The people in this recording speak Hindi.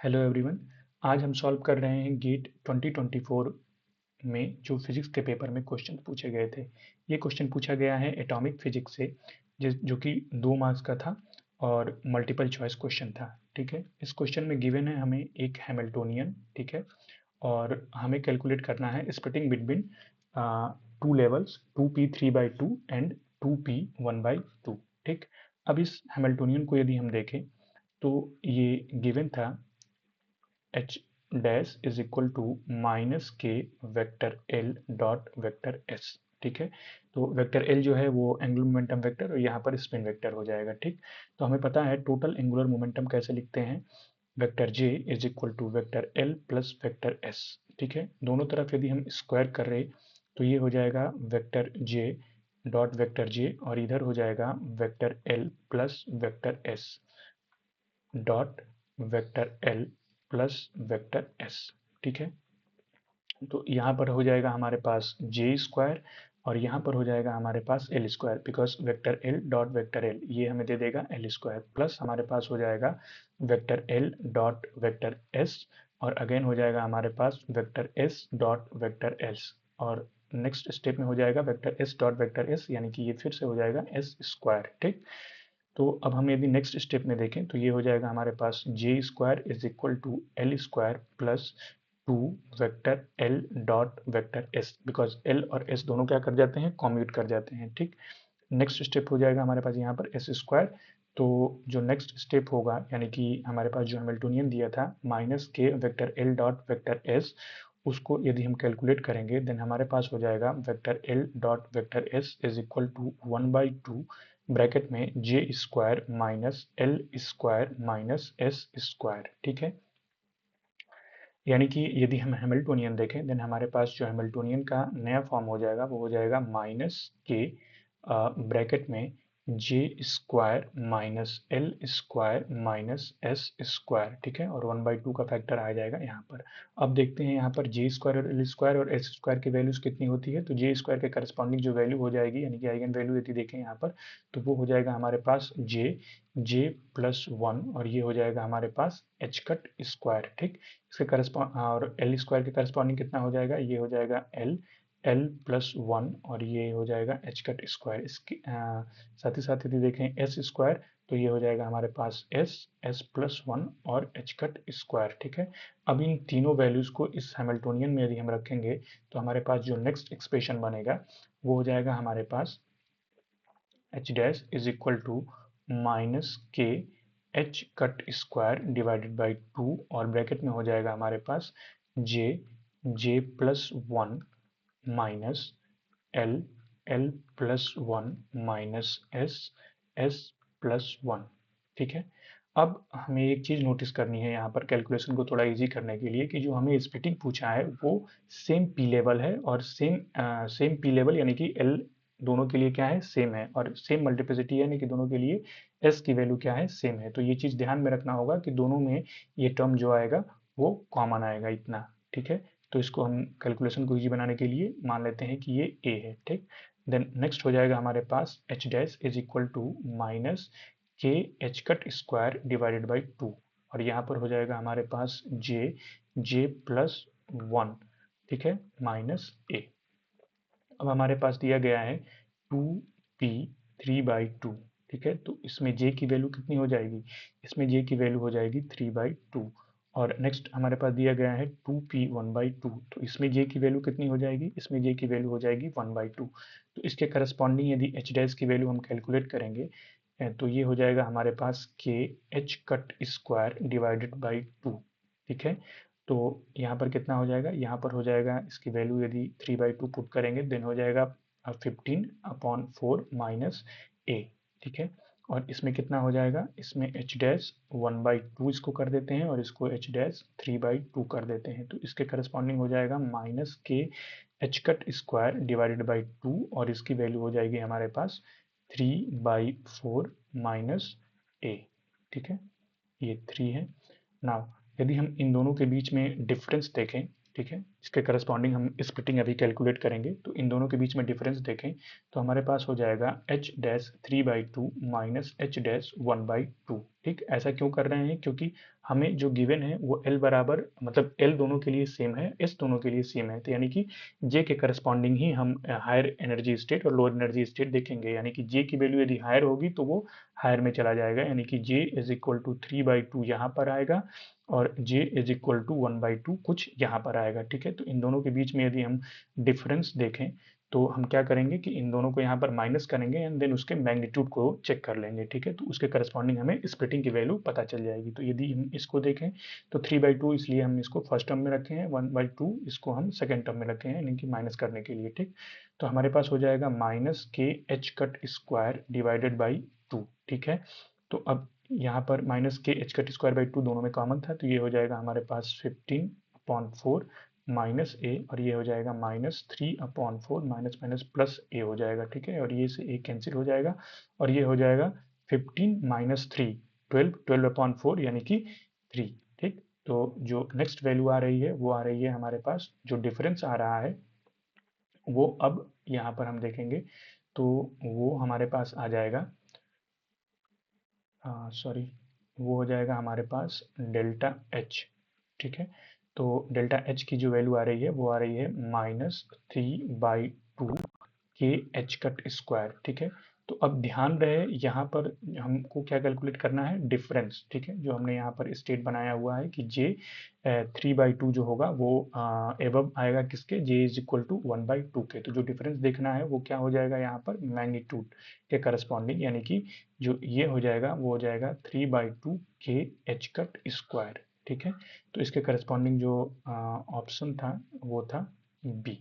Hello everyone. आज हम सॉल्व कर रहे हैं गेट 2024 में जो फिजिक्स के पेपर में क्वेश्चन पूछे गए थे। ये क्वेश्चन पूछा गया है एटॉमिक फिजिक्स से, जो कि 2 मार्क्स का था और मल्टीपल चॉइस क्वेश्चन था। ठीक है, इस क्वेश्चन में गिवन है हमें एक हैमिल्टोनियन, ठीक है, और हमें कैलकुलेट करना है splitting between two levels 2p3/2 and 2p1/2। ठीक, अब इस हैमिल्टोनियन को यदि हम देखें तो ये गिवन था H dash is equal to minus K vector L dot vector S. ठीक है, तो वेक्टर एल जो है वो एंगुलर मोमेंटम वेक्टर और यहाँ पर स्पिन वेक्टर हो जाएगा। ठीक, तो हमें पता है टोटल एंगुलर मोमेंटम कैसे लिखते हैं, vector J is equal to vector L plus vector S. ठीक है, दोनों तरफ यदि हम स्क्वायर कर रहे तो ये हो जाएगा वेक्टर जे डॉट वेक्टर जे और इधर हो जाएगा vector L plus vector S dot vector L plus vector S. ठीक है, तो यहाँ पर हो जाएगा हमारे पास जे स्क्वायर और यहाँ पर हो जाएगा हमारे पास L square, because vector L dot vector L ये हमें दे देगा एल स्क्वायर, प्लस हमारे पास हो जाएगा vector L dot vector S और अगेन हो जाएगा हमारे पास vector S dot vector S और नेक्स्ट स्टेप में हो जाएगा vector S dot vector S, यानी कि ये फिर से हो जाएगा एस स्क्वायर। ठीक, तो अब हम यदि नेक्स्ट स्टेप में देखें तो ये हो जाएगा हमारे पास J square is equal to L square plus two vector L dot vector S, because L और एस दोनों क्या कर जाते हैं, कॉम्यूट कर जाते हैं। ठीक, नेक्स्ट स्टेप हो जाएगा हमारे पास यहाँ पर एस स्क्वायर। तो जो नेक्स्ट स्टेप होगा यानी कि हमारे पास जो हैमिल्टोनियन दिया था minus K vector L dot vector S, उसको यदि हम कैलकुलेट करेंगे देन हमारे पास हो जाएगा vector L dot vector S is equal to 1/2 bracket में J square minus L square minus S square. ठीक है, यानी कि यदि हम हैमिल्टोनियन देखें देन हमारे पास जो हैमिल्टोनियन का नया फॉर्म हो जाएगा वो हो जाएगा माइनस के ब्रैकेट में J square minus L square minus S square. ठीक है, और 1/2 का फैक्टर आ जाएगा यहाँ पर। अब देखते हैं यहाँ पर जे स्क्वायर और एल स्क्वायर और एस स्क्वायर की वैल्यूज कितनी होती है, तो जे स्क्वायर के करस्पॉन्डिंग जो वैल्यू हो जाएगी यानी कि आइगन वैल्यू यदि देखें यहाँ पर तो वो हो जाएगा हमारे पास जे प्लस 1 और ये हो जाएगा हमारे पास एच कट स्क्वायर। ठीक, इसके करस्पॉन्ड और एल स्क्वायर के करस्पॉन्डिंग कितना हो जाएगा, ये हो जाएगा एल एल प्लस 1 और ये हो जाएगा एच कट स्क्वायर। इसकी साथ ही साथ यदि देखें एस स्क्वायर तो ये हो जाएगा हमारे पास एस एस प्लस 1 और एच कट स्क्वायर। ठीक है, अब इन तीनों वैल्यूज को इस हैमिल्टोनियन में यदि हम रखेंगे तो हमारे पास जो नेक्स्ट एक्सप्रेशन बनेगा वो हो जाएगा हमारे पास H dash is equal to minus K H cut square divided by 2 और ब्रैकेट में हो जाएगा हमारे पास J J plus 1 minus L L plus 1 minus S S plus 1। ठीक है, अब हमें एक चीज नोटिस करनी है यहाँ पर कैलकुलेशन को थोड़ा इजी करने के लिए कि जो हमें स्प्लिटिंग पूछा है वो सेम पी लेवल है और सेम पी लेवल यानी कि एल दोनों के लिए क्या है, सेम है, और सेम मल्टीप्लिसिटी यानी कि दोनों के लिए एस की वैल्यू क्या है, सेम है। तो ये चीज ध्यान में रखना होगा कि दोनों में ये टर्म जो आएगा वो कॉमन आएगा इतना। ठीक है, तो इसको हम कैलकुलेशन को इजी बनाने के लिए मान लेते हैं कि ये ए है। ठीक, देन नेक्स्ट हो जाएगा हमारे पास H dash is equal to minus K H cut square divided by 2 और यहाँ पर हो जाएगा हमारे पास जे जे प्लस 1। ठीक है, माइनस ए। अब हमारे पास दिया गया है 2p3/2। ठीक है, तो इसमें j की वैल्यू कितनी हो जाएगी, इसमें j की वैल्यू हो जाएगी 3/2 और नेक्स्ट हमारे पास दिया गया है 2p1/2, तो इसमें j की वैल्यू कितनी हो जाएगी, इसमें j की वैल्यू हो जाएगी 1/2। तो इसके करस्पॉन्डिंग यदि h डैश की वैल्यू हम कैलकुलेट करेंगे तो ये हो जाएगा हमारे पास के H cut square divided by 2। ठीक है, तो यहाँ पर कितना हो जाएगा, यहाँ पर हो जाएगा इसकी वैल्यू यदि 3/2 पुट करेंगे देन हो जाएगा 15/4 माइनस ए। ठीक है, और इसमें कितना हो जाएगा, इसमें एच डैश 1/2 इसको कर देते हैं और इसको एच डैश 3/2 कर देते हैं, तो इसके करस्पॉन्डिंग हो जाएगा minus K H cut square divided by 2 और इसकी वैल्यू हो जाएगी हमारे पास 3/4 माइनस ए। ठीक है, ये 3 है। नाउ यदि हम इन दोनों के बीच में डिफरेंस देखें, ठीक है, इसके करस्पॉन्डिंग हम स्प्लिटिंग अभी कैलकुलेट करेंगे, तो इन दोनों के बीच में डिफरेंस देखें तो हमारे पास हो जाएगा H dash 3/2 minus H dash 1/2। ठीक, ऐसा क्यों कर रहे हैं? क्योंकि हमें जो गिवन है वो एल बराबर, मतलब एल दोनों के लिए सेम है, एस दोनों के लिए सेम है, तो यानी कि जे के करस्पॉन्डिंग ही हम हायर एनर्जी स्टेट और लोअर एनर्जी स्टेट देखेंगे। यानी कि जे की वैल्यू यदि हायर होगी तो वो हायर में चला जाएगा, यानी कि जे इज इक्वल टू 3/2 यहाँ पर आएगा और जे इज इक्वल टू 1/2 कुछ यहाँ पर आएगा। ठीक है, तो इन दोनों के बीच में यदि हम डिफरेंस देखें तो हम क्या करेंगे कि इन दोनों को यहाँ पर माइनस करेंगे एंड देन उसके मैग्नीट्यूड को चेक कर लेंगे। ठीक है, तो उसके करस्पॉन्डिंग हमें स्प्लिटिंग की वैल्यू पता चल जाएगी। तो यदि हम इसको देखें तो 3/2 इसलिए हम इसको फर्स्ट टर्म में रखे हैं, 1/2 इसको हम सेकेंड टर्म में रखे हैं, यानी कि माइनस करने के लिए। ठीक, तो हमारे पास हो जाएगा minus K H cut square divided by 2। ठीक है, तो अब यहाँ पर minus K H cut square by 2 दोनों में कॉमन था, तो ये हो जाएगा हमारे पास 15/4 माइनस ए, और ये हो जाएगा -3/4 माइनस माइनस प्लस ए हो जाएगा। ठीक है, और ये से ए कैंसिल हो जाएगा और ये हो जाएगा 15 माइनस 3 12/4 यानी कि 3। ठीक, तो जो नेक्स्ट वैल्यू आ रही है वो आ रही है हमारे पास, जो डिफरेंस आ रहा है वो अब यहाँ पर हम देखेंगे तो वो हमारे पास आ जाएगा, सॉरी, वो हो जाएगा हमारे पास डेल्टा एच। ठीक है, तो डेल्टा एच की जो वैल्यू आ रही है वो आ रही है -3/2 के एच कट स्क्वायर। ठीक है, तो अब ध्यान रहे यहाँ पर हमको क्या कैलकुलेट करना है, डिफरेंस। ठीक है, जो हमने यहाँ पर स्टेट बनाया हुआ है कि जे 3/2 जो होगा वो एबव आएगा किसके, जे इज इक्वल टू 1/2 के। तो जो डिफरेंस देखना है वो क्या हो जाएगा यहाँ पर, मैग्नीट्यूड के करस्पॉन्डिंग, यानी कि जो ये हो जाएगा वो हो जाएगा 3/2 के एच कट स्क्वायर। ठीक है, तो इसके करस्पॉन्डिंग जो ऑप्शन था वो था बी।